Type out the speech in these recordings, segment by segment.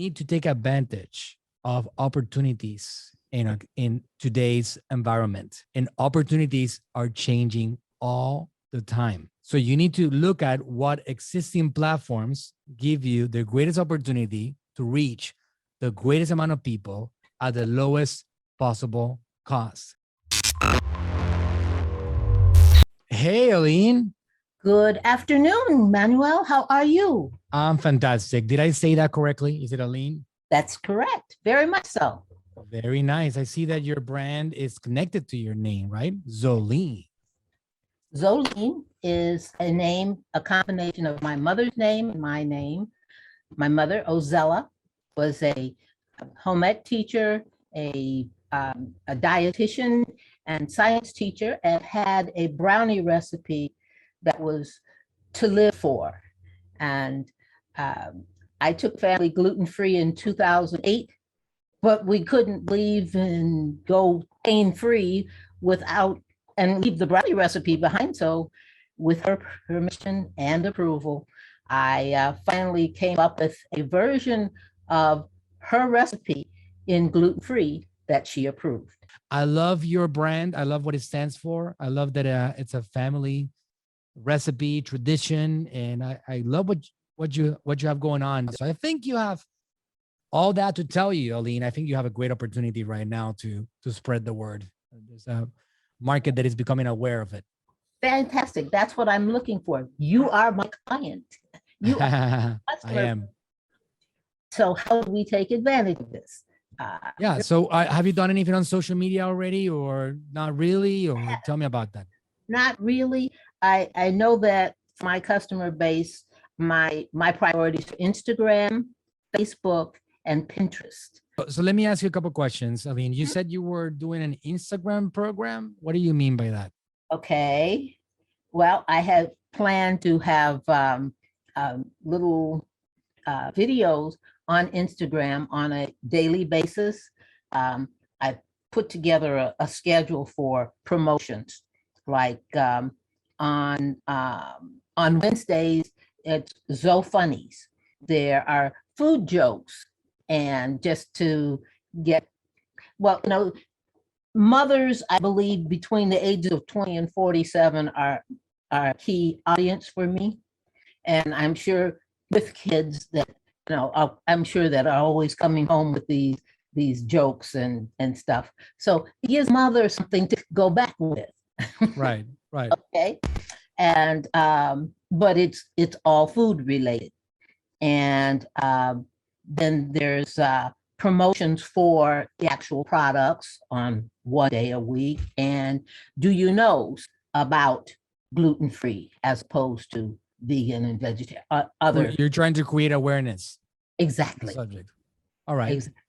need to take advantage of opportunities in today's environment, and opportunities are changing all the time. So you need to look at what existing platforms give you the greatest opportunity to reach the greatest amount of people at the lowest possible cost. Hey, Aline. Good afternoon, Manuel. How are you? I'm fantastic. Did I say that correctly? Is it Aline? That's correct. Very much so. Very nice. I see that your brand is connected to your name, right? Zolene. Zolene is a name, a combination of my mother's name and my name. My mother, 𝗟𝗘𝗥𝗡, was a home ec teacher, a dietitian and science teacher, and had a brownie recipe that was to live for. And I took family gluten-free in 2008, but we couldn't leave and go pain-free without and leave the brownie recipe behind. So with her permission and approval, I finally came up with a version of her recipe in gluten-free that she approved. I love your brand. I love what it stands for. I love that it's a family recipe tradition, and I love what you have going on. So I think you have all that to tell you, Aline. I think you have a great opportunity right now to spread the word. There's a market that is becoming aware of it. Fantastic. That's what I'm looking for. You are my client. You are my customer. I am. So how do we take advantage of this? Yeah. So have you done anything on social media already, or not really? Or tell me about that. Not really. I know that my customer base, my priorities are Instagram, Facebook, and Pinterest. So let me ask you a couple questions. I mean, you said you were doing an Instagram program. What do you mean by that? Okay. Well, I had planned to have little videos on Instagram on a daily basis. I put together a schedule for promotions, like on Wednesdays, it's 𝗟𝗢𝗥𝗡. There are food jokes, and just to get, well, mothers, I believe, between the ages of 20 and 47 are a key audience for me. And I'm sure with kids that, I'm sure that are always coming home with these jokes and stuff. So it gives mothers something to go back with. Right. Okay. And but it's all food related. And then there's promotions for the actual products on one day a week. And do you know about gluten-free as opposed to vegan and vegetarian? Other. You're trying to create awareness. Exactly. Subject. All right. Exactly.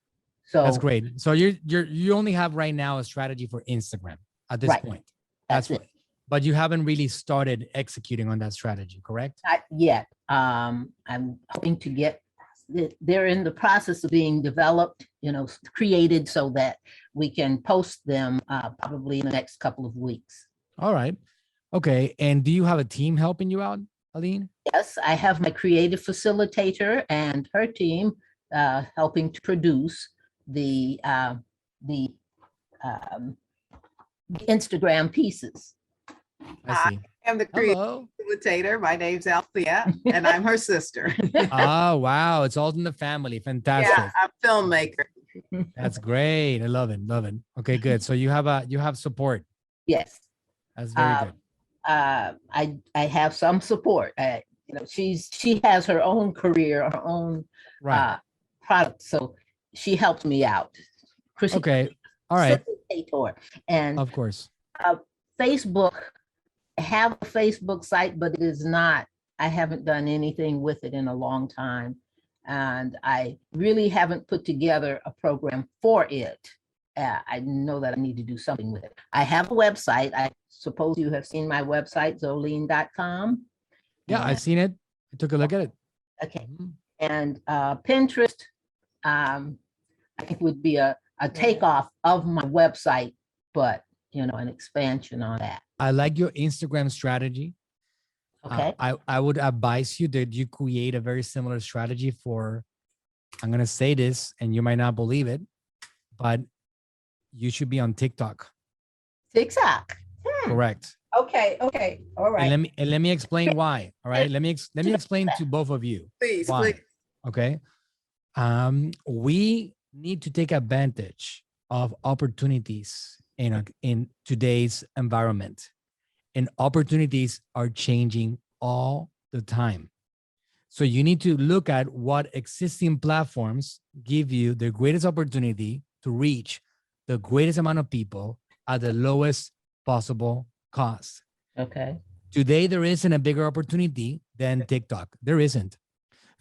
So that's great. So you only have right now a strategy for Instagram at this point. That's it. But you haven't really started executing on that strategy, correct? Not yet. I'm hoping to get. They're in the process of being developed, created so that we can post them probably in the next couple of weeks. All right. Okay. And do you have a team helping you out, Aline? Yes, I have my creative facilitator and her team helping to produce the Instagram pieces. I see. I am the creative facilitator. My name's 𝗟𝗢𝗥𝗡, and I'm her sister. Oh, wow. It's all in the family. Fantastic. Yeah, I'm a filmmaker. That's great. I love it. Okay, good. So you have support. Yes. That's very good. I have some support. She has her own career, her own product, so she helps me out. Okay. All right. And of course, Facebook. I have a Facebook site, but it is not. I haven't done anything with it in a long time, and I really haven't put together a program for it. I know that I need to do something with it. I have a website. I suppose you have seen my website, 𝗟𝗢𝗥𝗡. Yeah, I've seen it. I took a look at it. Okay. And Pinterest, I think would be a takeoff of my website, but an expansion on that. I like your Instagram strategy. Okay. I would advise you that you create a very similar strategy for I'm going to say this and you might not believe it, but you should be on TikTok. TikTok. Correct. Okay. Okay. All And right. let me explain why. All right. Let me explain to both of you. Please, Why? please. Okay. We need to take advantage of opportunities in today's environment, and opportunities are changing all the time. So you need to look at what existing platforms give you the greatest opportunity to reach the greatest amount of people at the lowest possible cost. Okay. Today, there isn't a bigger opportunity than TikTok. There isn't.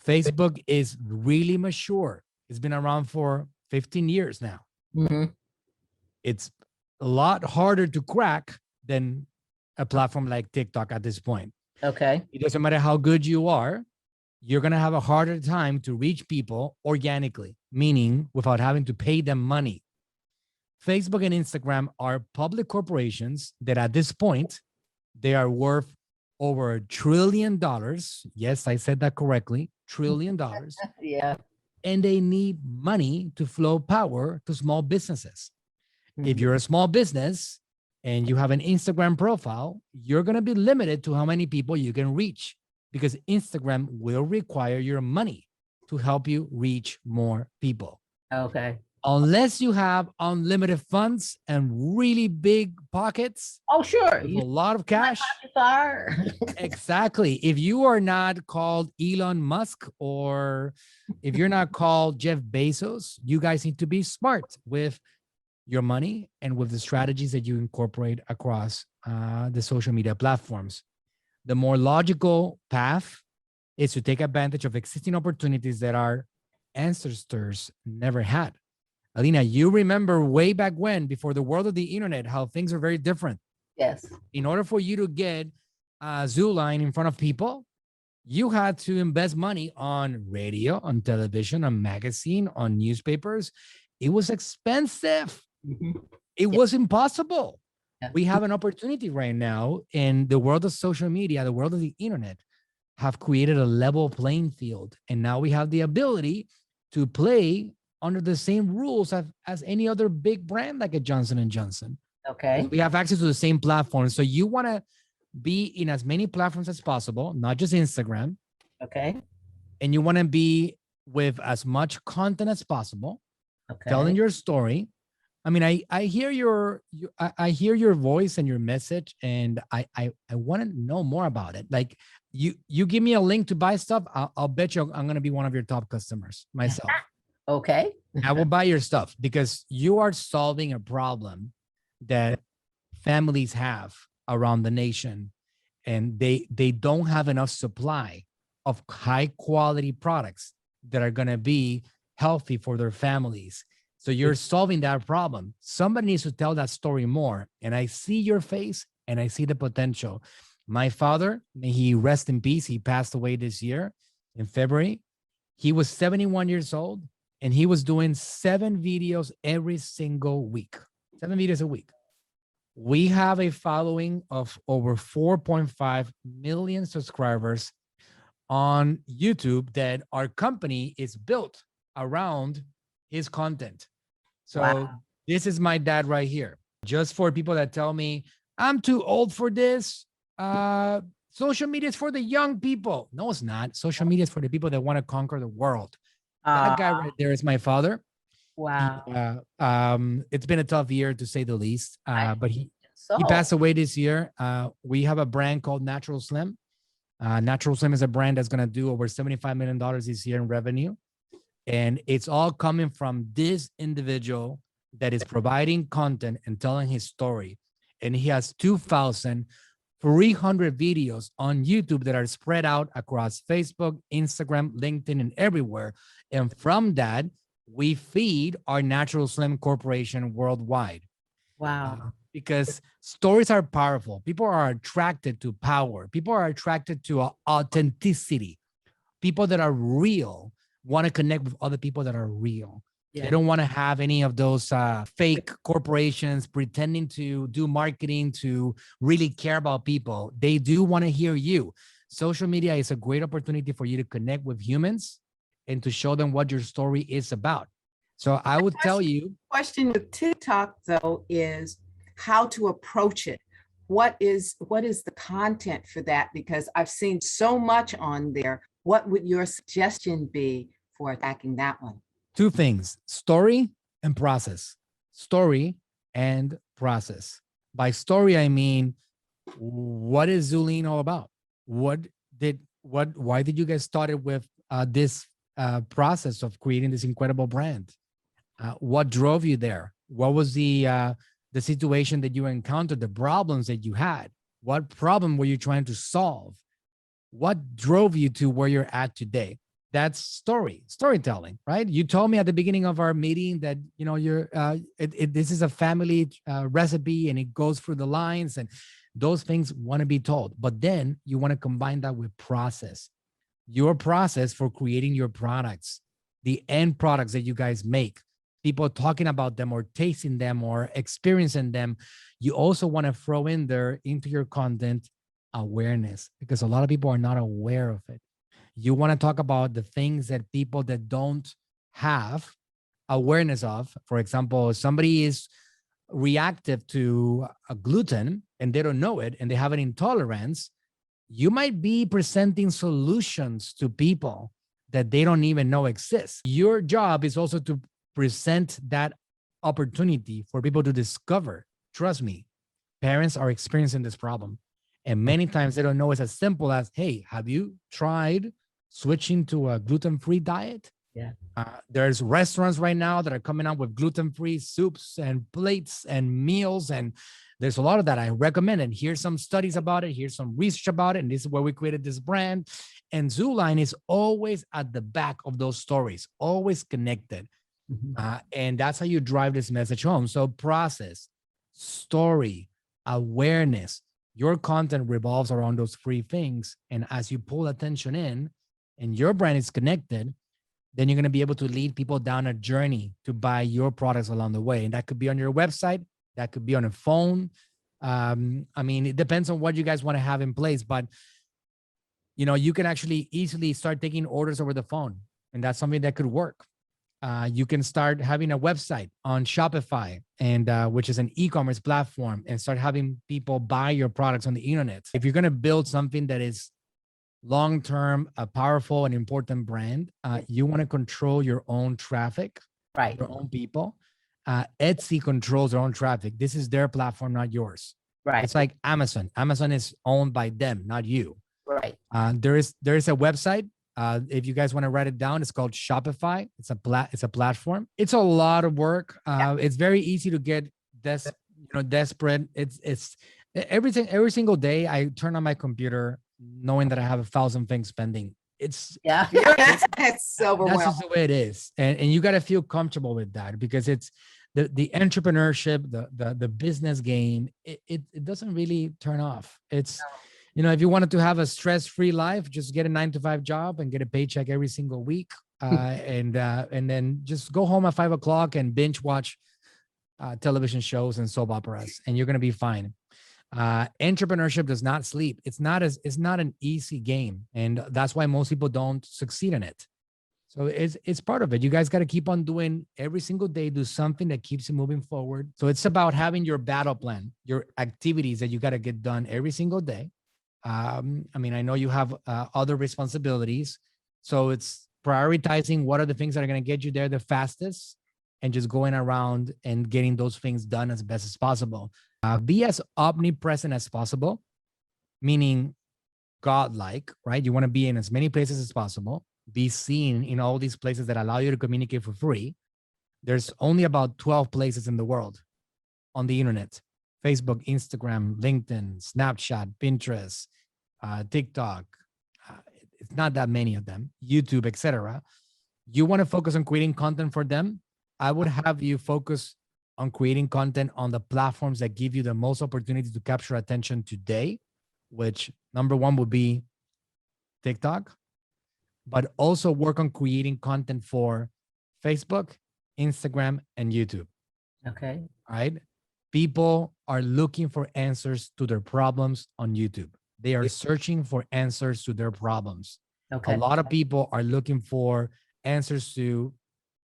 Facebook is really mature. It's been around for 15 years now. Mhm. It's a lot harder to crack than a platform like TikTok at this point. Okay. It doesn't matter how good you are, you're going to have a harder time to reach people organically, meaning without having to pay them money. Facebook and Instagram are public corporations that at this point, they are worth over $1 trillion. Yes, I said that correctly, $1 trillion. Yeah. And they need money to flow power to small businesses. If Mhm. you're a small business and you have an Instagram profile, you're going to be limited to how many people you can reach, because Instagram will require your money to help you reach more people. Okay. Unless you have unlimited funds and really big pockets Oh, sure. with You a lot of cash. are. Exactly. If you are not called Elon Musk, or if you're not called Jeff Bezos, you guys need to be smart with your money and with the strategies that you incorporate across the social media platforms. The more logical path is to take advantage of existing opportunities that our ancestors never had. Alina, you remember way back when, before the world of the internet, how things are very different. Yes. In order for you to get a zoo line in front of people, you had to invest money on radio, on television, on magazine, on newspapers. It was expensive. Mhm. It was impossible. Yeah. We have an opportunity right now in the world of social media, the world of the internet, have created a level playing field. And now we have the ability to play under the same rules as any other big brand like a Johnson & Johnson. Okay. We have access to the same platform. So you want to be in as many platforms as possible, not just Instagram. Okay. And you want to be with as much content as possible, Okay. telling your story. I mean, I hear I hear your voice and your message, and I want to know more about it. Like you give me a link to buy stuff, I'll bet you I'm gonna be one of your top customers myself. Okay. I will buy your stuff because you are solving a problem that families have around the nation, and they don't have enough supply of high quality products that are gonna be healthy for their families. So you're solving that problem. Somebody needs to tell that story more. And I see your face and I see the potential. My father, may he rest in peace, he passed away this year in February. He was 71 years old and he was doing 7 videos every single week, 7 videos a week. We have a following of over 4.5 million subscribers on YouTube that our company is built around his content. So Wow. this is my dad right here. Just for people that tell me I'm too old for this, social media is for the young people. No, it's not. Social media is for the people that want to conquer the world. That guy right there is my father. Wow. It's been a tough year to say the least, but he So passed away this year. We have a brand called Natural Slim. Natural Slim is a brand that's going to do over $75 million this year in revenue. And it's all coming from this individual that is providing content and telling his story. And he has 2,300 videos on YouTube that are spread out across Facebook, Instagram, LinkedIn, and everywhere. And from that, we feed our Natural Slim Corporation worldwide. wow. Because stories are powerful. People are attracted to power. People are attracted to authenticity. People that are real want to connect with other people that are real. Yeah. They don't want to have any of those fake corporations pretending to do marketing to really care about people. They do want to hear you. Social media is a great opportunity for you to connect with humans and to show them what your story is about. So I would tell you, Question with TikTok though is how to approach it. What is the content for that? Because I've seen so much on there. What would your suggestion be for attacking that one? two things: story and process. Story and process. By story, I mean, what is Zulene all about? Why did you guys started with this process of creating this incredible brand? What drove you there? What was the situation that you encountered, the problems that you had? What problem were you trying to solve? What drove you to where you're at today? That's storytelling, right? You told me at the beginning of our meeting that this is a family recipe and it goes through the lines, and those things want to be told. But then you want to combine that with process. Your process for creating your products, the end products that you guys make, people talking about them or tasting them or experiencing them. You also want to throw in there into your content awareness, because a lot of people are not aware of it. You want to talk about the things that people that don't have awareness of. For example, somebody is reactive to a gluten and they don't know it and they have an intolerance. You might be presenting solutions to people that they don't even know exist. Your job is also to present that opportunity for people to discover. Trust me, parents are experiencing this problem. And many times they don't know it's as simple as, hey, have you tried switching to a gluten-free diet? Yeah. There's restaurants right now that are coming out with gluten-free soups and plates and meals. And there's a lot of that I recommend. And here's some studies about it. Here's some research about it. And this is where we created this brand. And Zooline is always at the back of those stories, always connected. And that's how you drive this message home. So process, story, awareness. Your content revolves around those three things. And as you pull attention in and your brand is connected, then you're going to be able to lead people down a journey to buy your products along the way. And that could be on your website. That could be on a phone. I mean, it depends on what you guys want to have in place, but you can actually easily start taking orders over the phone. And that's something that could work. You can start having a website on Shopify, and which is an e-commerce platform, and start having people buy your products on the internet. If you're going to build something that is long-term, a powerful and important brand, you want to control your own traffic, Right. your own people. Etsy controls their own traffic. This is their platform, not yours. Right. It's like Amazon. Amazon is owned by them, not you. Right. There is a website. If you guys want to write it down, it's called Shopify. It's a platform. It's a lot of work. It's very easy to get desperate. It's everything. Every single day I turn on my computer knowing that I have 1,000 things pending. It's That's overwhelming. That's just the way it is. And you got to feel comfortable with that, because it's the entrepreneurship, the business game. It doesn't really turn off. It's, if you wanted to have a stress-free life, just get a 9-to-5 job and get a paycheck every single week. And then just go home at 5 o'clock and binge watch television shows and soap operas, and you're going to be fine. Entrepreneurship does not sleep. It's not an easy game. And that's why most people don't succeed in it. So it's part of it. You guys got to keep on doing every single day, do something that keeps you moving forward. So it's about having your battle plan, your activities that you got to get done every single day. I know you have other responsibilities. So it's prioritizing what are the things that are going to get you there the fastest, and just going around and getting those things done as best as possible. Be as omnipresent as possible, meaning godlike, right? You want to be in as many places as possible. Be seen in all these places that allow you to communicate for free. There's only about 12 places in the world on the internet: Facebook, Instagram, LinkedIn, Snapchat, Pinterest, TikTok. It's not that many of them, YouTube, etc. You want to focus on creating content for them. I would have you focus on creating content on the platforms that give you the most opportunity to capture attention today, which number one would be TikTok, but also work on creating content for Facebook, Instagram, and YouTube. Okay. All right. People are looking for answers to their problems on YouTube. They are searching for answers to their problems. Okay. A lot of people are looking for answers to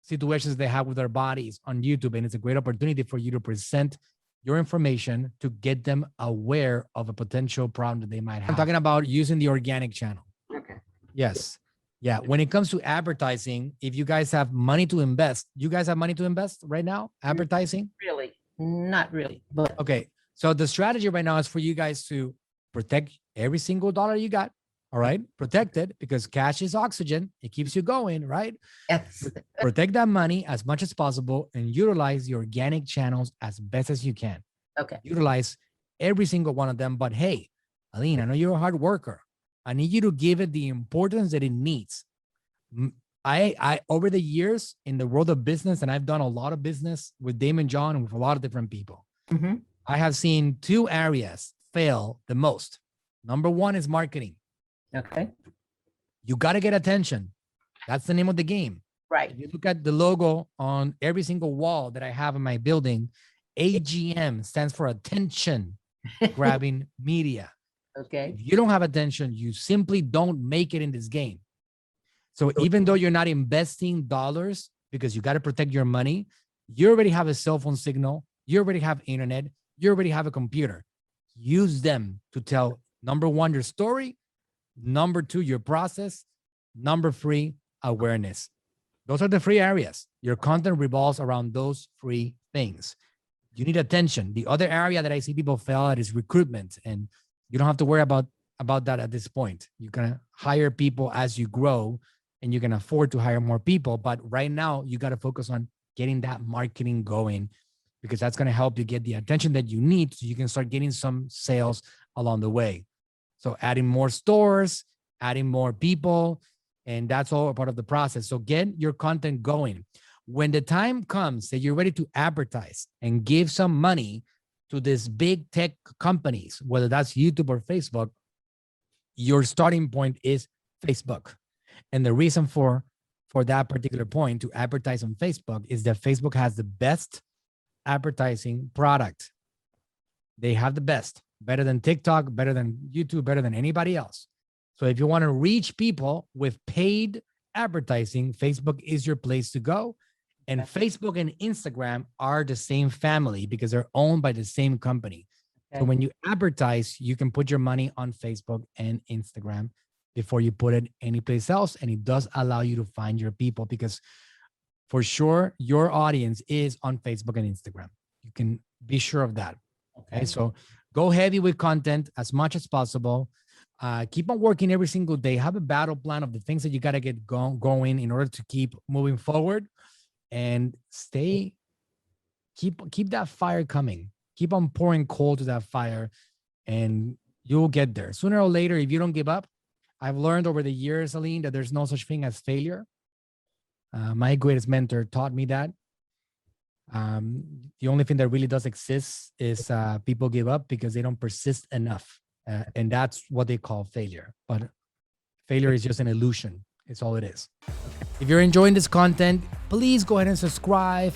situations they have with their bodies on YouTube. And it's a great opportunity for you to present your information to get them aware of a potential problem that they might have. I'm talking about using the organic channel. Okay. Yes. Yeah. When it comes to advertising, if you guys have money to invest, you guys have money to invest right now, advertising? Really, not really, but Okay. So the strategy right now is for you guys to protect every single dollar you got. All right. Protect it because cash is oxygen. It keeps you going, right? yes, Protect that money as much as possible and utilize the organic channels as best as you can. okay, Utilize every single one of them. But hey, Aline, I know you're a hard worker. I need you to give it the importance that it needs. I over the years in the world of business, and I've done a lot of business with Damon John and with a lot of different people. Mhm. I have seen two areas fail the most. Number one is marketing. okay, You got to get attention. That's the name of the game. right, If you look at the logo on every single wall that I have in my building, AGM stands for attention grabbing media. okay, If you don't have attention, you simply don't make it in this game. So even though you're not investing dollars because you got to protect your money, you already have a cell phone signal, you already have internet, you already have a computer. Use them to tell, number one, your story, number two, your process, number three, awareness. Those are the three areas. Your content revolves around those three things. You need attention. The other area that I see people fail at is recruitment, and you don't have to worry about that at this point. You can hire people as you grow, and you can afford to hire more people. But right now, you got to focus on getting that marketing going because that's going to help you get the attention that you need so you can start getting some sales along the way. So adding more stores, adding more people, and that's all a part of the process. So get your content going. When the time comes that you're ready to advertise and give some money to these big tech companies, whether that's YouTube or Facebook, your starting point is Facebook. And the reason for that particular point to advertise on Facebook is that Facebook has the best advertising product. They have the best, better than TikTok, better than YouTube, better than anybody else. So if you want to reach people with paid advertising, Facebook is your place to go. And Facebook and Instagram are the same family because they're owned by the same company. So when you advertise, you can put your money on Facebook and Instagram before you put it anyplace else. And it does allow you to find your people because for sure, your audience is on Facebook and Instagram. You can be sure of that. Okay. So go heavy with content as much as possible. Keep on working every single day. Have a battle plan of the things that you got to get going in order to keep moving forward and keep that fire coming. Keep on pouring coal to that fire and you'll get there. Sooner or later, if you don't give up, I've learned over the years, Aline, that there's no such thing as failure. My greatest mentor taught me that. The only thing that really does exist is people give up because they don't persist enough. And that's what they call failure. But failure is just an illusion. It's all it is. If you're enjoying this content, please go ahead and subscribe.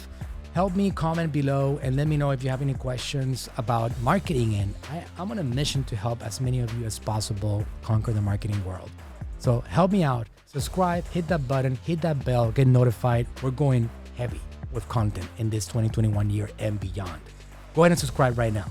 Help me comment below and let me know if you have any questions about marketing. And I'm on a mission to help as many of you as possible conquer the marketing world. So help me out. Subscribe, hit that button, hit that bell, get notified. We're going heavy with content in this 2021 year and beyond. Go ahead and subscribe right now.